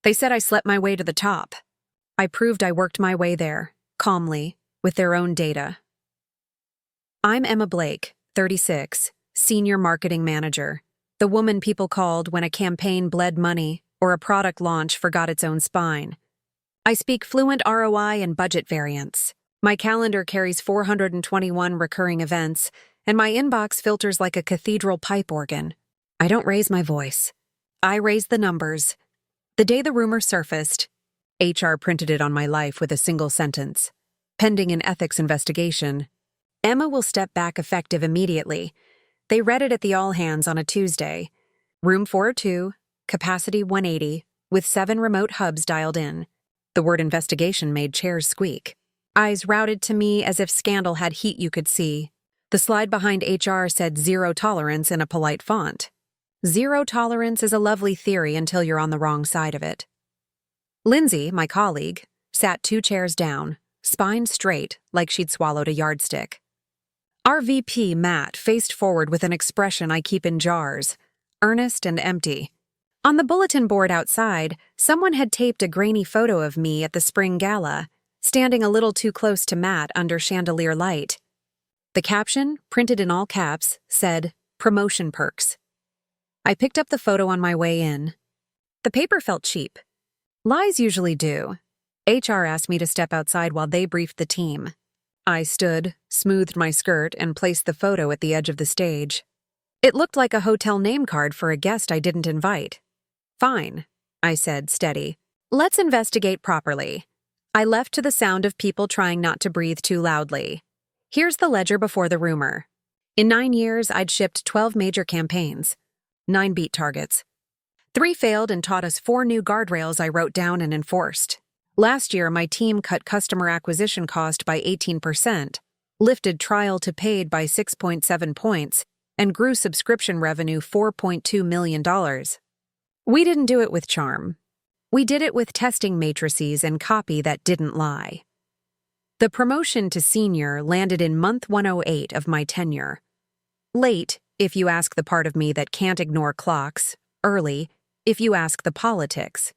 They said I slept my way to the top. I proved I worked my way there, calmly, with their own data. I'm Emma Blake, 36, Senior Marketing Manager, the woman people called when a campaign bled money or a product launch forgot its own spine. I speak fluent ROI and budget variance. My calendar carries 421 recurring events, and my inbox filters like a cathedral pipe organ. I don't raise my voice. I raise the numbers. The day the rumor surfaced, HR printed it on my life with a single sentence. Pending an ethics investigation, Emma will step back effective immediately. They read it at the all-hands on a Tuesday. Room 402, capacity 180, with 7 remote hubs dialed in. The word investigation made chairs squeak. Eyes routed to me as if scandal had heat you could see. The slide behind HR said zero tolerance in a polite font. Zero tolerance is a lovely theory until you're on the wrong side of it. Lindsay, my colleague, sat 2 chairs down, spine straight like she'd swallowed a yardstick. Our VP, Matt, faced forward with an expression I keep in jars, earnest and empty. On the bulletin board outside, someone had taped a grainy photo of me at the spring gala, standing a little too close to Matt under chandelier light. The caption, printed in all caps, said, "Promotion perks." I picked up the photo on my way in. The paper felt cheap. Lies usually do. HR asked me to step outside while they briefed the team. I stood, smoothed my skirt, and placed the photo at the edge of the stage. It looked like a hotel name card for a guest I didn't invite. "Fine," I said, steady. "Let's investigate properly." I left to the sound of people trying not to breathe too loudly. Here's the ledger before the rumor. In 9 years, I'd shipped 12 major campaigns. 9 beat targets. 3 failed and taught us 4 new guardrails I wrote down and enforced. Last year, my team cut customer acquisition cost by 18%, lifted trial to paid by 6.7 points, and grew subscription revenue $4.2 million. We didn't do it with charm. We did it with testing matrices and copy that didn't lie. The promotion to senior landed in month 108 of my tenure. Late, if you ask the part of me that can't ignore clocks. Early, if you ask the politics.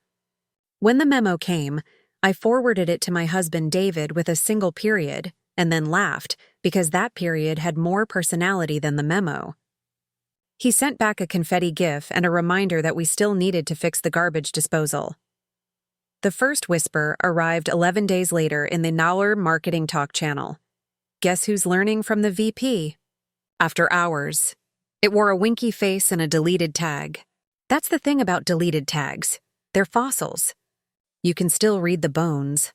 When the memo came, I forwarded it to my husband David with a single period, and then laughed because that period had more personality than the memo. He sent back a confetti gif and a reminder that we still needed to fix the garbage disposal. The first whisper arrived 11 days later in the Nowler Marketing Talk channel. Guess who's learning from the VP? After hours. It wore a winky face and a deleted tag. That's the thing about deleted tags. They're fossils. You can still read the bones.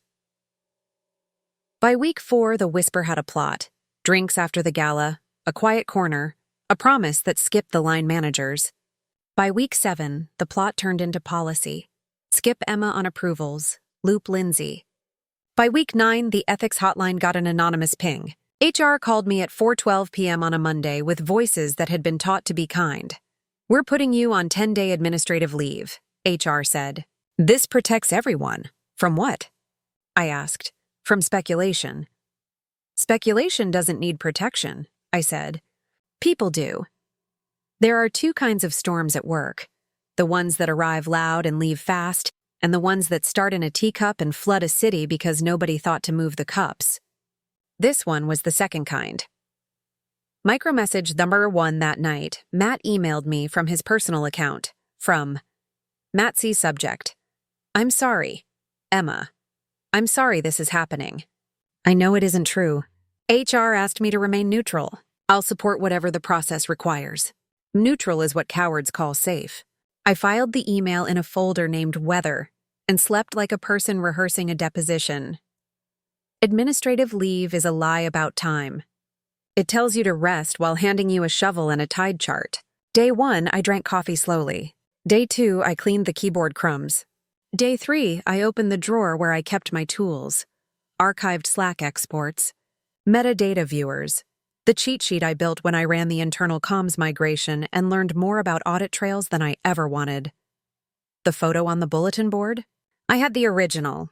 By week 4, the whisper had a plot. Drinks after the gala, a quiet corner, a promise that skipped the line managers. By week 7, the plot turned into policy. Skip Emma on approvals, loop Lindsay. By week 9, the ethics hotline got an anonymous ping. HR called me at 4:12 p.m. on a Monday with voices that had been taught to be kind. "We're putting you on 10-day administrative leave," HR said. "This protects everyone." From what? I asked. From speculation. Speculation doesn't need protection, I said. People do. There are 2 kinds of storms at work. The ones that arrive loud and leave fast, and the ones that start in a teacup and flood a city because nobody thought to move the cups. This one was the second kind. Micromessage number 1 that night, Matt emailed me from his personal account. From Matt C. Subject. "I'm sorry. Emma. I'm sorry this is happening. I know it isn't true. HR asked me to remain neutral. I'll support whatever the process requires. Neutral is what cowards call safe." I filed the email in a folder named Weather and slept like a person rehearsing a deposition. Administrative leave is a lie about time. It tells you to rest while handing you a shovel and a tide chart. Day 1, I drank coffee slowly. Day 2, I cleaned the keyboard crumbs. Day 3, I opened the drawer where I kept my tools. Archived Slack exports. Metadata viewers. The cheat sheet I built when I ran the internal comms migration and learned more about audit trails than I ever wanted. The photo on the bulletin board? I had the original.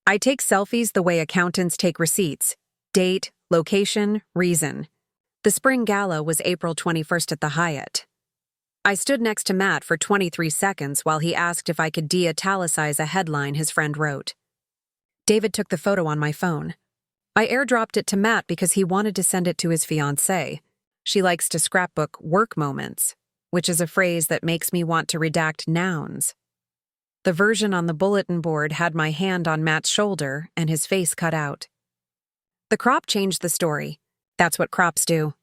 I take selfies the way accountants take receipts. Date, location, reason. The spring gala was April 21st at the Hyatt. I stood next to Matt for 23 seconds while he asked if I could de-italicize a headline his friend wrote. David took the photo on my phone. I airdropped it to Matt because he wanted to send it to his fiancée. She likes to scrapbook work moments, which is a phrase that makes me want to redact nouns. The version on the bulletin board had my hand on Matt's shoulder and his face cut out. The crop changed the story. That's what crops do.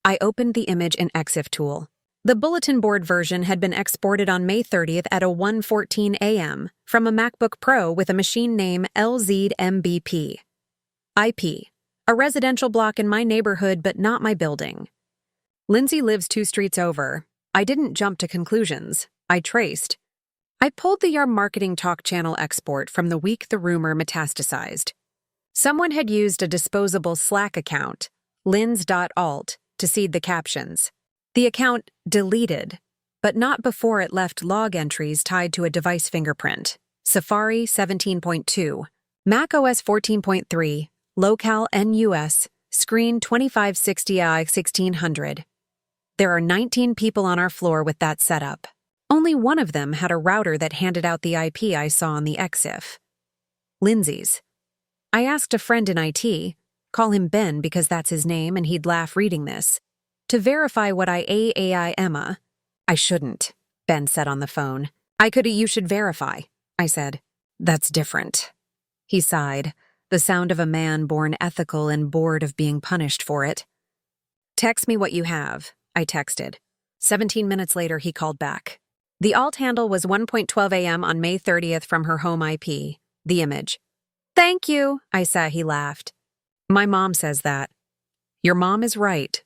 I opened the image in EXIF tool. The bulletin board version had been exported on May 30th at 1:14 a.m. from a MacBook Pro with a machine name LZMBP. IP. A residential block in my neighborhood but not my building. Lindsay lives 2 streets over. I didn't jump to conclusions. I traced. I pulled the Yarm Marketing Talk channel export from the week the rumor metastasized. Someone had used a disposable Slack account, lins.alt, to seed the captions. The account deleted, but not before it left log entries tied to a device fingerprint. Safari 17.2, macOS 14.3, locale NUS, screen 2560i 1600. There are 19 people on our floor with that setup. Only one of them had a router that handed out the IP I saw on the EXIF. Lindsay's. I asked a friend in IT, call him Ben because that's his name and he'd laugh reading this, to verify what AI Emma. I shouldn't, Ben said on the phone. You should verify, I said. That's different. He sighed, the sound of a man born ethical and bored of being punished for it. Text me what you have, I texted. 17 minutes later, he called back. The alt handle was 1:12 a.m. on May 30th from her home IP, the image. Thank you, I said. He laughed. My mom says that. Your mom is right.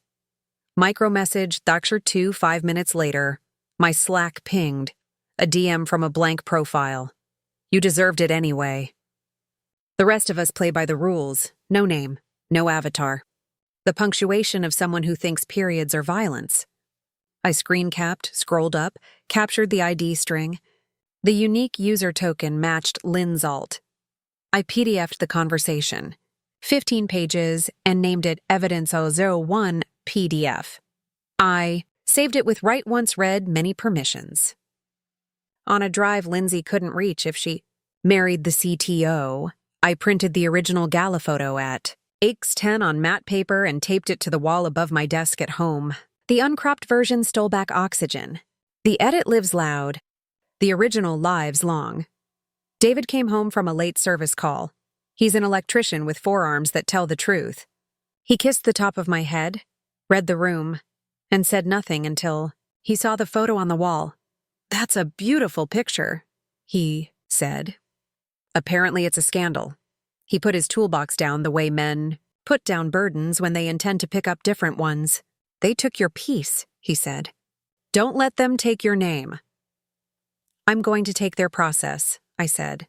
Micromessage Thakshar 2 5 minutes later. My Slack pinged. A DM from a blank profile. You deserved it anyway. The rest of us play by the rules. No name, no avatar. The punctuation of someone who thinks periods are violence. I screen capped, scrolled up, captured the ID string. The unique user token matched Lynn's alt. I PDF'd the conversation, 15 pages, and named it Evidence 001 PDF. I saved it with write once read, many permissions. On a drive Lindsay couldn't reach if she married the CTO, I printed the original gala photo at X10 on matte paper and taped it to the wall above my desk at home. The uncropped version stole back oxygen. The edit lives loud. The original lives long. David came home from a late service call. He's an electrician with forearms that tell the truth. He kissed the top of my head, read the room, and said nothing until he saw the photo on the wall. That's a beautiful picture, he said. Apparently it's a scandal. He put his toolbox down the way men put down burdens when they intend to pick up different ones. They took your piece, he said. Don't let them take your name. I'm going to take their process, I said,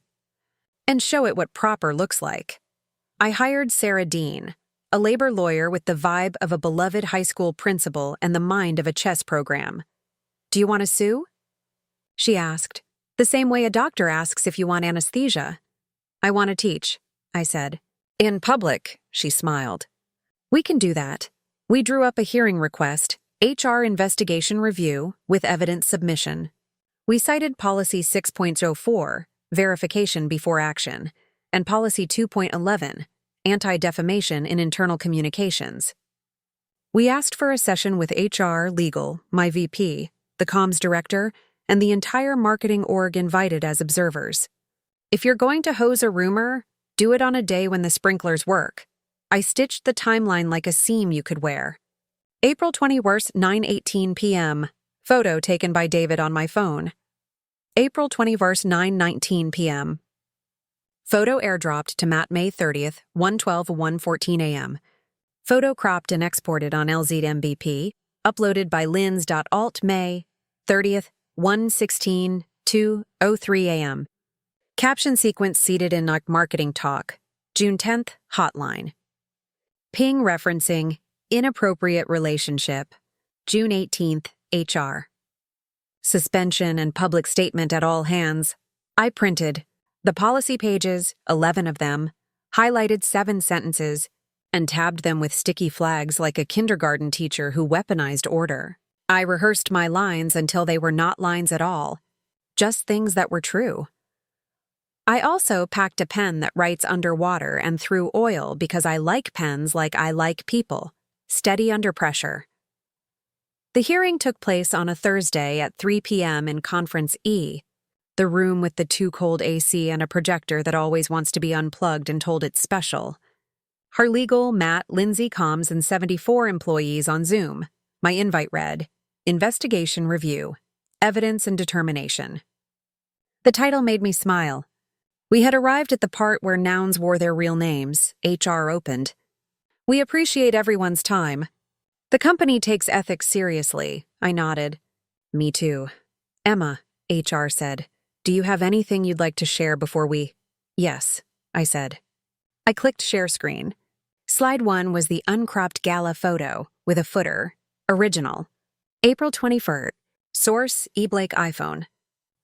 and show it what proper looks like. I hired Sarah Dean, a labor lawyer with the vibe of a beloved high school principal and the mind of a chess program. Do you want to sue? She asked, the same way a doctor asks if you want anesthesia. I want to teach, I said. In public, she smiled. We can do that. We drew up a hearing request, HR investigation review, with evidence submission. We cited Policy 6.04, verification before action, and Policy 2.11, anti-defamation in internal communications. We asked for a session with HR, legal, my VP, the comms director, and the entire marketing org invited as observers. If you're going to hose a rumor, do it on a day when the sprinklers work. I stitched the timeline like a seam you could wear. April 21st, 9:18 p.m. Photo taken by David on my phone. April 21st, 9:19 p.m. Photo airdropped to Matt May 30th, 1:12 a.m. Photo cropped and exported on LZMBP, uploaded by lins.alt May 30th, 1:16 a.m. Caption sequence seated in Marketing Talk, June 10th, hotline. Ping referencing inappropriate relationship, June 18th, HR. Suspension and public statement at all hands. I printed the policy pages, 11 of them, highlighted 7 sentences, and tabbed them with sticky flags like a kindergarten teacher who weaponized order. I rehearsed my lines until they were not lines at all, just things that were true. I also packed a pen that writes underwater and threw oil because I like pens like I like people, steady under pressure. The hearing took place on a Thursday at 3 p.m. in Conference E, the room with the too-cold AC and a projector that always wants to be unplugged and told it's special. Her legal, Matt, Lindsay, comms, and 74 employees on Zoom. My invite read, Investigation Review, Evidence and Determination. The title made me smile. We had arrived at the part where nouns wore their real names. HR opened. We appreciate everyone's time. The company takes ethics seriously. I nodded. Me too. Emma, HR said. Do you have anything you'd like to share before we... Yes, I said. I clicked share screen. Slide 1 was the uncropped gala photo with a footer. Original. April 21st. Source, E. Blake iPhone.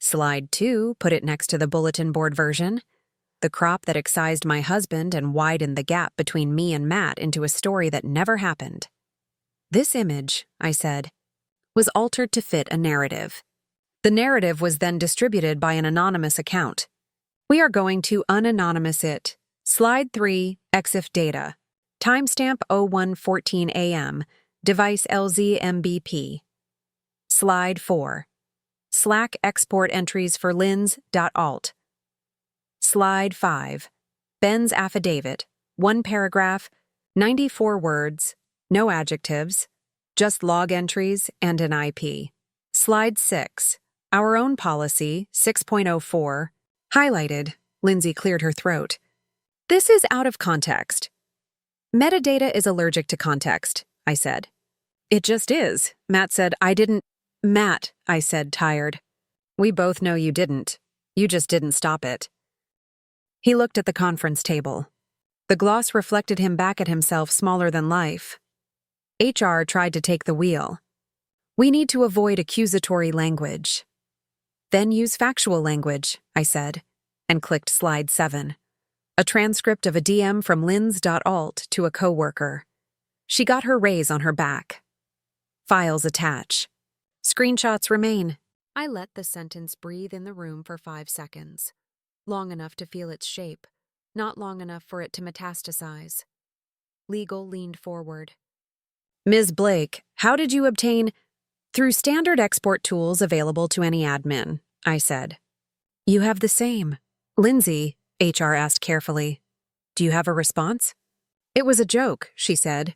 Slide 2 put it next to the bulletin board version. The crop that excised my husband and widened the gap between me and Matt into a story that never happened. This image, I said, was altered to fit a narrative. The narrative was then distributed by an anonymous account. We are going to unanonymous it. Slide 3, EXIF data. Timestamp 01:14 a.m. Device LZMBP. Slide 4. Slack export entries for lins.alt. Slide 5. Ben's affidavit. 1 paragraph, 94 words, no adjectives, just log entries and an IP. Slide 6. Our own policy, 6.04. Highlighted. Lindsay cleared her throat. This is out of context. Metadata is allergic to context, I said. It just is. Matt said, Matt, I said, tired. We both know you didn't. You just didn't stop it. He looked at the conference table. The gloss reflected him back at himself, smaller than life. HR tried to take the wheel. We need to avoid accusatory language. Then use factual language, I said, and clicked slide 7. A transcript of a DM from lins.alt to a coworker. She got her raise on her back. Files attach. Screenshots remain. I let the sentence breathe in the room for 5 seconds. Long enough to feel its shape, not long enough for it to metastasize. Legal leaned forward. Ms. Blake, how did you obtain... Through standard export tools available to any admin, I said. You have the same. Lindsay, HR asked carefully. Do you have a response? It was a joke, she said.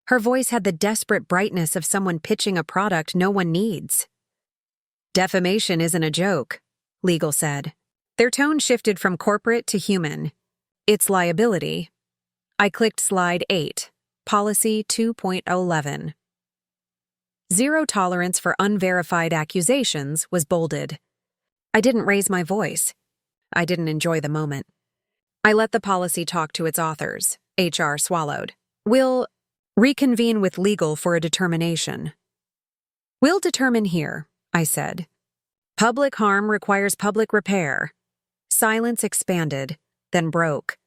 Her voice had the desperate brightness of someone pitching a product no one needs. Defamation isn't a joke, legal said. Their tone shifted from corporate to human. It's liability. I clicked slide 8, policy 2.11. Zero tolerance for unverified accusations was bolded. I didn't raise my voice. I didn't enjoy the moment. I let the policy talk to its authors. HR swallowed. We'll reconvene with legal for a determination. We'll determine here, I said. Public harm requires public repair. Silence expanded, then broke.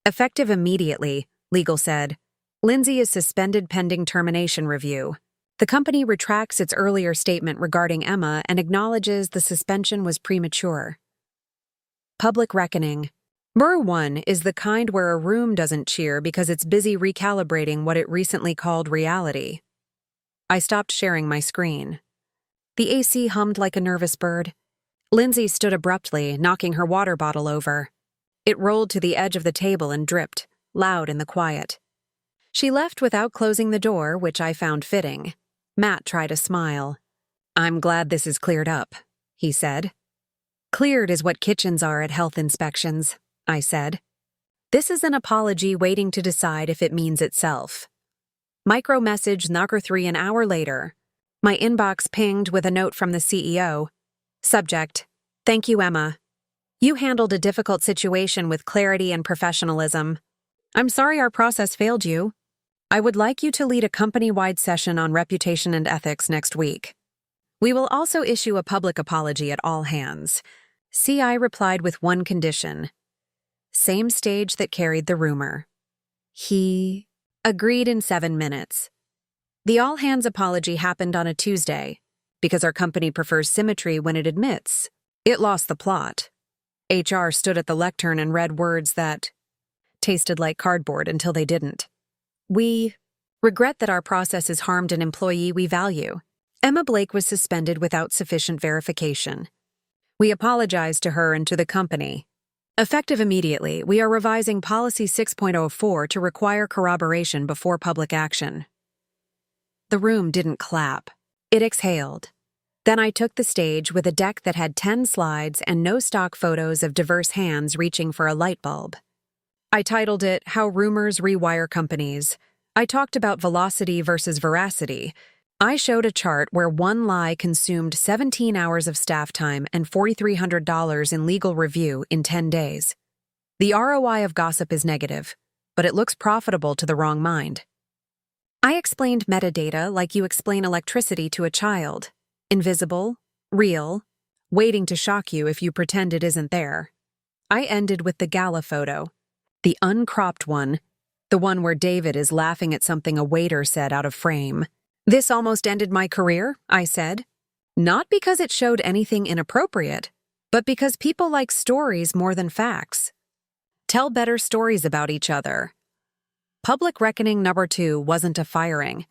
Effective immediately, legal said. Lindsay is suspended pending termination review. The company retracts its earlier statement regarding Emma and acknowledges the suspension was premature. Public reckoning. Burr 1 is the kind where a room doesn't cheer because it's busy recalibrating what it recently called reality. I stopped sharing my screen. The AC hummed like a nervous bird. Lindsay stood abruptly, knocking her water bottle over. It rolled to the edge of the table and dripped, loud in the quiet. She left without closing the door, which I found fitting. Matt tried a smile. I'm glad this is cleared up, he said. Cleared is what kitchens are at health inspections, I said. This is an apology waiting to decide if it means itself. Micro message Knocker 3 an hour later. My inbox pinged with a note from the CEO. Subject, thank you, Emma. You handled a difficult situation with clarity and professionalism. I'm sorry our process failed you. I would like you to lead a company-wide session on reputation and ethics next week. We will also issue a public apology at all hands. CI replied with one condition. Same stage that carried the rumor. He agreed in 7 minutes. The all-hands apology happened on a Tuesday, because our company prefers symmetry when it admits. It lost the plot. HR stood at the lectern and read words that tasted like cardboard until they didn't. We regret that our process has harmed an employee we value. Emma Blake was suspended without sufficient verification. We apologize to her and to the company. Effective immediately, we are revising Policy 6.04 to require corroboration before public action. The room didn't clap. It exhaled. Then I took the stage with a deck that had 10 slides and no stock photos of diverse hands reaching for a light bulb. I titled it, How Rumors Rewire Companies. I talked about velocity versus veracity. I showed a chart where one lie consumed 17 hours of staff time and $4,300 in legal review in 10 days. The ROI of gossip is negative, but it looks profitable to the wrong mind. I explained metadata like you explain electricity to a child. Invisible, real, waiting to shock you if you pretend it isn't there. I ended with the gala photo, the uncropped one, the one where David is laughing at something a waiter said out of frame. This almost ended my career, I said. Not because it showed anything inappropriate, but because people like stories more than facts. Tell better stories about each other. Public reckoning number 2 wasn't a firing.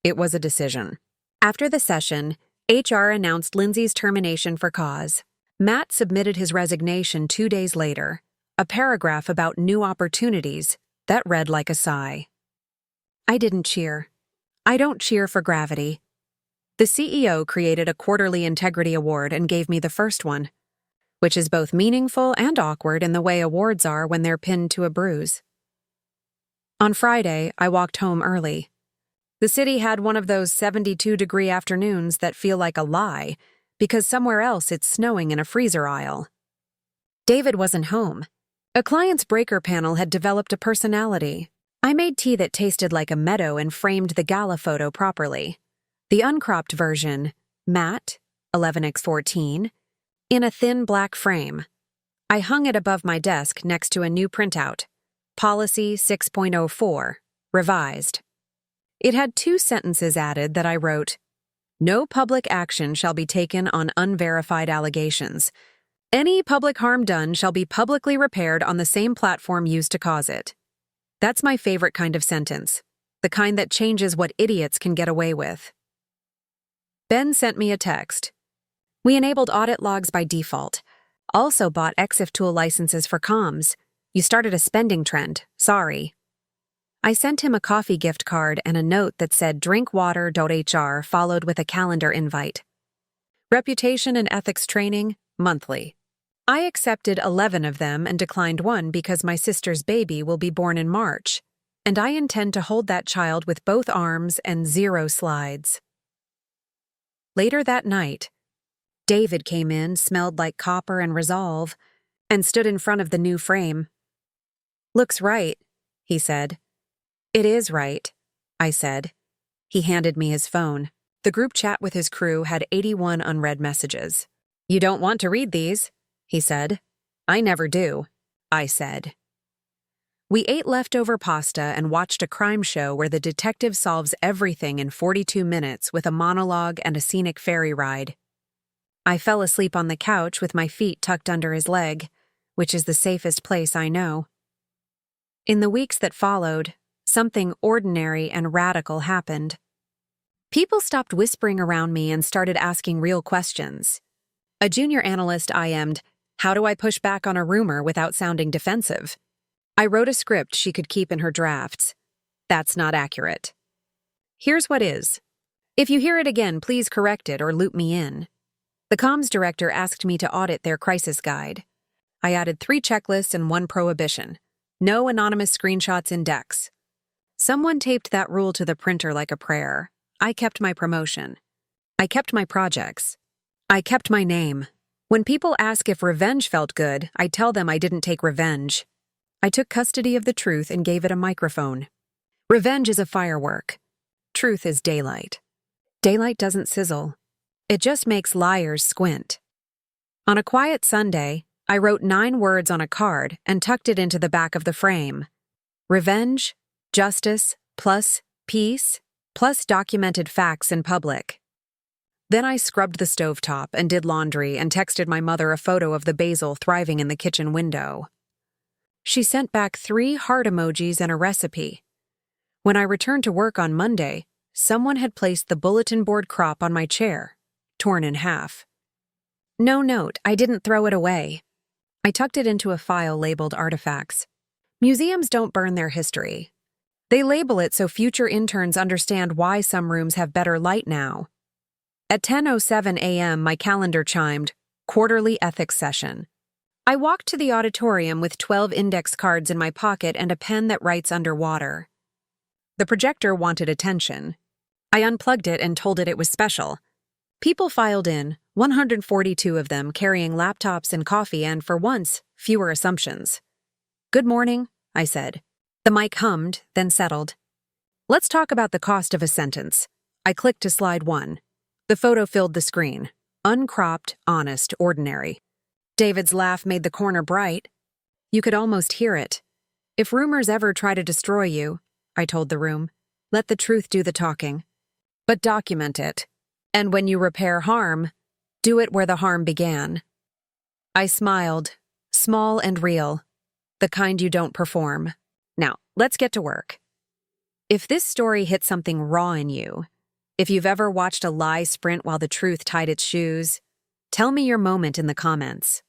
It was a decision. After the session, HR announced Lindsay's termination for cause. Matt submitted his resignation 2 days later, a paragraph about new opportunities that read like a sigh. I didn't cheer. I don't cheer for gravity. The CEO created a quarterly integrity award and gave me the first one, which is both meaningful and awkward in the way awards are when they're pinned to a bruise. On Friday, I walked home early. The city had one of those 72-degree afternoons that feel like a lie, because somewhere else it's snowing in a freezer aisle. David wasn't home. A client's breaker panel had developed a personality. I made tea that tasted like a meadow and framed the gala photo properly. The uncropped version, matte, 11x14, in a thin black frame. I hung it above my desk next to a new printout, Policy 6.04, revised. It had 2 sentences added that I wrote, No public action shall be taken on unverified allegations. Any public harm done shall be publicly repaired on the same platform used to cause it. That's my favorite kind of sentence, the kind that changes what idiots can get away with. Ben sent me a text. We enabled audit logs by default. Also bought EXIF tool licenses for comms. You started a spending trend. Sorry. I sent him a coffee gift card and a note that said drinkwater.hr followed with a calendar invite. Reputation and ethics training, monthly. I accepted 11 of them and declined one because my sister's baby will be born in March, and I intend to hold that child with both arms and 0 slides. Later that night, David came in, smelled like copper and resolve, and stood in front of the new frame. Looks right, he said. It is right, I said. He handed me his phone. The group chat with his crew had 81 unread messages. You don't want to read these, he said. I never do, I said. We ate leftover pasta and watched a crime show where the detective solves everything in 42 minutes with a monologue and a scenic ferry ride. I fell asleep on the couch with my feet tucked under his leg, which is the safest place I know. In the weeks that followed, something ordinary and radical happened. People stopped whispering around me and started asking real questions. A junior analyst IM'd, How do I push back on a rumor without sounding defensive? I wrote a script she could keep in her drafts. That's not accurate. Here's what is. If you hear it again, please correct it or loop me in. The comms director asked me to audit their crisis guide. I added 3 checklists and 1 prohibition. No anonymous screenshots in decks. Someone taped that rule to the printer like a prayer. I kept my promotion. I kept my projects. I kept my name. When people ask if revenge felt good, I tell them I didn't take revenge. I took custody of the truth and gave it a microphone. Revenge is a firework. Truth is daylight. Daylight doesn't sizzle. It just makes liars squint. On a quiet Sunday, I wrote 9 words on a card and tucked it into the back of the frame. Revenge, justice, plus peace plus documented facts in public. Then I scrubbed the stovetop and did laundry and texted my mother a photo of the basil thriving in the kitchen window. She sent back 3 heart emojis and a recipe. When I returned to work on Monday, someone had placed the bulletin board crop on my chair, torn in half. No note, I didn't throw it away. I tucked it into a file labeled artifacts. Museums don't burn their history. They label it so future interns understand why some rooms have better light now. At 10:07 a.m., my calendar chimed, quarterly ethics session. I walked to the auditorium with 12 index cards in my pocket and a pen that writes underwater. The projector wanted attention. I unplugged it and told it was special. People filed in, 142 of them carrying laptops and coffee and, for once, fewer assumptions. Good morning, I said. The mic hummed, then settled. Let's talk about the cost of a sentence. I clicked to slide 1. The photo filled the screen. Uncropped, honest, ordinary. David's laugh made the corner bright. You could almost hear it. If rumors ever try to destroy you, I told the room, let the truth do the talking. But document it. And when you repair harm, do it where the harm began. I smiled, small and real, the kind you don't perform. Now, let's get to work. If this story hit something raw in you, if you've ever watched a lie sprint while the truth tied its shoes, tell me your moment in the comments.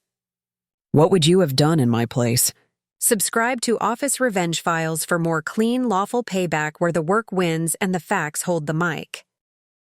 What would you have done in my place? Subscribe to Office Revenge Files for more clean, lawful payback where the work wins and the facts hold the mic.